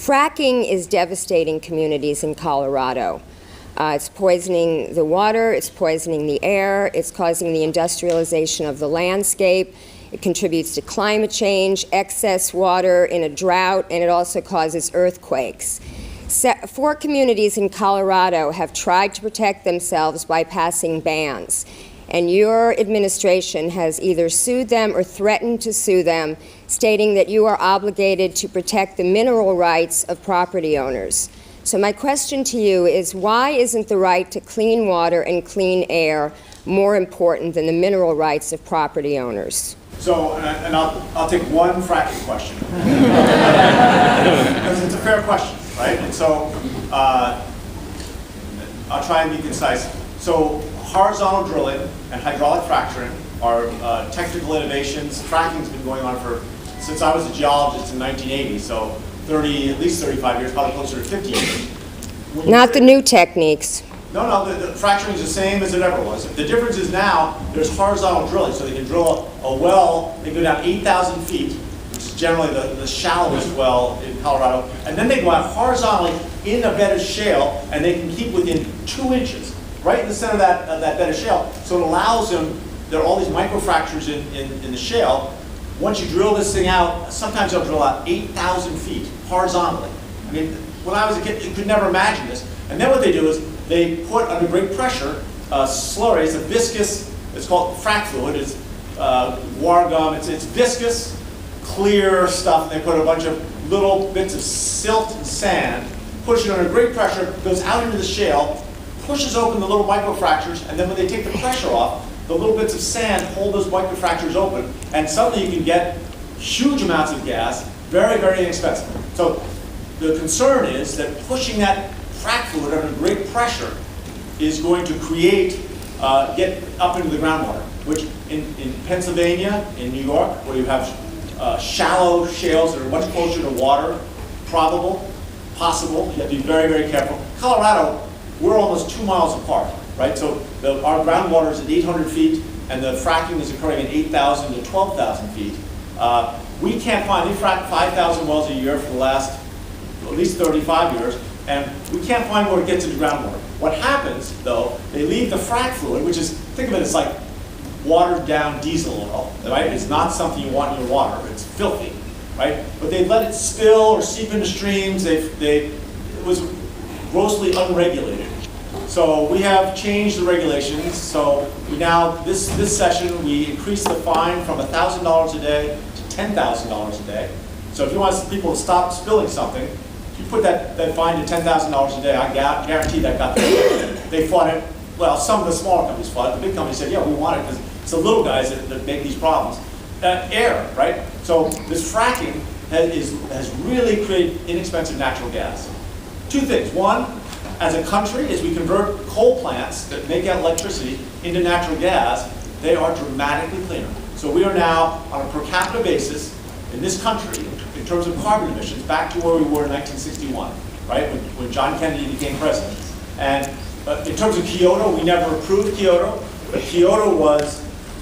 Fracking is devastating communities in Colorado. It's poisoning the water, it's poisoning the air, it's causing the industrialization of the landscape, it contributes to climate change, excess water in a drought, and it also causes earthquakes. 4 communities in Colorado have tried to protect themselves by passing bans, and your administration has either sued them or threatened to sue them, stating that you are obligated to protect the mineral rights of property owners. So my question to you is, why isn't the right to clean water and clean air more important than the mineral rights of property owners? So, and I'll take one fracking question, because it's a fair question, right? And so, I'll try and be concise. So, horizontal drilling and hydraulic fracturing are technical innovations. Fracking's been going on since I was a geologist in 1980, so at least 35 years, probably closer to 50 years. Not the new techniques. No, the fracturing is the same as it ever was. The difference is now there's horizontal drilling, so they can drill a well, they go down 8,000 feet, which is generally the shallowest well in Colorado, and then they go out horizontally in a bed of shale, and they can keep within 2 inches, right in the center of that bed of shale. So it allows them, there are all these microfractures in the shale. Once you drill this thing out, sometimes they'll drill out 8,000 feet horizontally. I mean, when I was a kid, you could never imagine this. And then what they do is they put under great pressure slurry. It's a viscous, it's called frac fluid. It's guar gum. It's viscous, clear stuff. And they put a bunch of little bits of silt and sand, push it under great pressure, goes out into the shale, pushes open the little microfractures, and then when they take the pressure off, the little bits of sand hold those microfractures open, and suddenly you can get huge amounts of gas, very, very inexpensive. So the concern is that pushing that frac fluid under great pressure is going to create, get up into the groundwater, which in Pennsylvania, in New York, where you have shallow shales that are much closer to water, possible, you have to be very, very careful. Colorado, we're almost 2 miles apart, right? So our groundwater is at 800 feet, and the fracking is occurring at 8,000 to 12,000 feet. We can't find, we frack 5,000 wells a year for the last at least 35 years, and we can't find where it gets into groundwater. What happens, though, they leave the frac fluid, which is, think of it as like watered down diesel oil, right? It's not something you want in your water. It's filthy, right? But they let it spill or seep into streams. It was grossly unregulated. So we have changed the regulations. So we now, this session, we increased the fine from $1,000 a day to $10,000 a day. So if you want people to stop spilling something, if you put that fine to $10,000 a day, I guarantee that got them. They fought it. Well, some of the smaller companies fought it. The big companies said, yeah, we want it because it's the little guys that make these problems. Air, right? So this fracking has really created inexpensive natural gas. 2 things. One, as a country, as we convert coal plants that make out electricity into natural gas, they are dramatically cleaner. So we are now, on a per capita basis, in this country, in terms of carbon emissions, back to where we were in 1961, right, when John Kennedy became president. And in terms of Kyoto, we never approved Kyoto, but Kyoto was,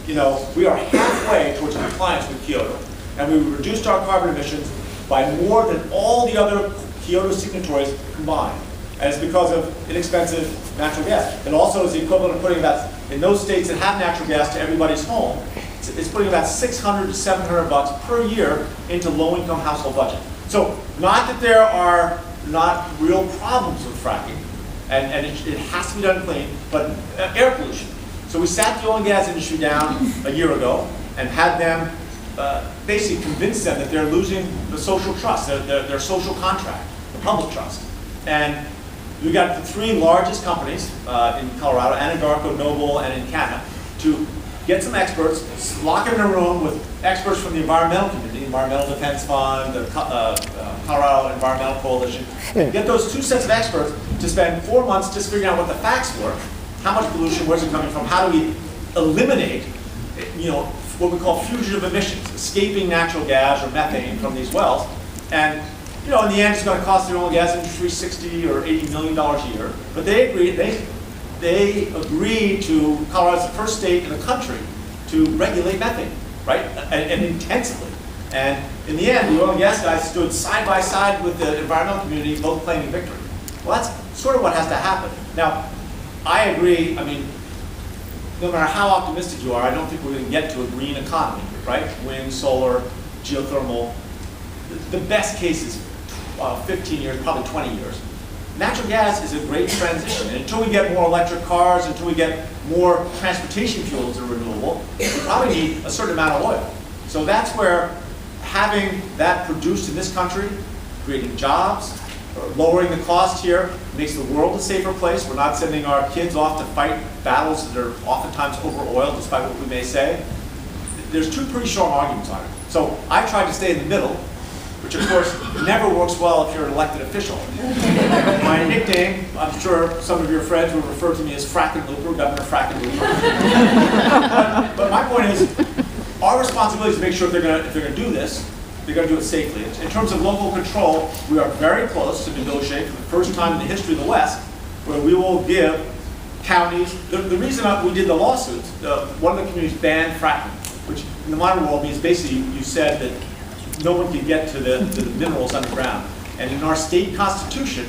we are halfway towards compliance with Kyoto, and we reduced our carbon emissions by more than all the other Kyoto signatories combined. And it's because of inexpensive natural gas. It also is the equivalent of putting about, in those states that have natural gas to everybody's home, it's putting about $600 to $700 per year into low-income household budget. So not that there are not real problems with fracking, and it has to be done clean, but air pollution. So we sat the oil and gas industry down a year ago and had them basically convince them that they're losing the social trust, their social contract, the public trust. And we got the 3 largest companies in Colorado, Anadarko, Noble, and Encana, to get some experts, lock them in a room with experts from the environmental community, Environmental Defense Fund, the Colorado Environmental Coalition, get those 2 sets of experts to spend 4 months just figuring out what the facts were, how much pollution, where's it coming from, how do we eliminate, what we call fugitive emissions, escaping natural gas or methane from these wells. And in the end, it's going to cost the oil and gas industry $60 or $80 million a year. But they agreed to, Colorado's the first state in the country to regulate methane, right? And intensively. And in the end, the oil and gas guys stood side by side with the environmental community, both claiming victory. Well, that's sort of what has to happen. Now, I agree, I mean, no matter how optimistic you are, I don't think we're going to get to a green economy, right? Wind, solar, geothermal. The best case is 15 years, probably 20 years. Natural gas is a great transition. And until we get more electric cars, until we get more transportation fuels that are renewable, we probably need a certain amount of oil. So that's where having that produced in this country, creating jobs, lowering the cost here, makes the world a safer place. We're not sending our kids off to fight battles that are oftentimes over oil, despite what we may say. There's two pretty strong arguments on it. So I tried to stay in the middle, which of course never works well if you're an elected official. My nickname, I'm sure some of your friends will refer to me as Frackenlooper, Governor Frackenlooper. but my point is, our responsibility is to make sure if they're going to do this, they're going to do it safely. In terms of local control, we are very close to negotiating for the first time in the history of the West, where we will give counties, the reason we did the lawsuit, one of the communities banned fracking, which in the modern world means basically you said that no one could get to the minerals underground. And in our state constitution,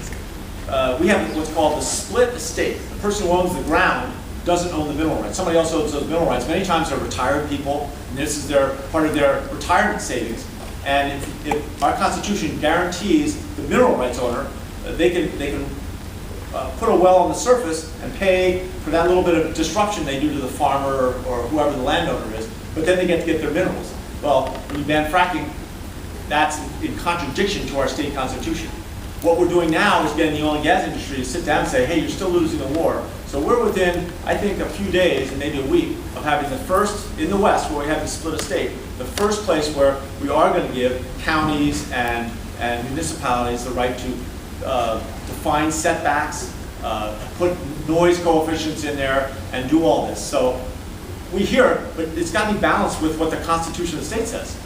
we have what's called the split estate. The person who owns the ground doesn't own the mineral rights. Somebody else owns those mineral rights. Many times they're retired people, and this is part of their retirement savings. And if our Constitution guarantees the mineral rights owner, they can put a well on the surface and pay for that little bit of disruption they do to the farmer or whoever the landowner is, but then they get to get their minerals. Well, when you ban fracking, that's in contradiction to our state constitution. What we're doing now is getting the oil and gas industry to sit down and say, hey, you're still losing the war. So we're within, I think, a few days and maybe a week of having the first, in the West, where we have the split estate, the first place where we are going to give counties and municipalities the right to define setbacks, put noise coefficients in there, and do all this. So we hear it, but it's got to be balanced with what the Constitution of the state says.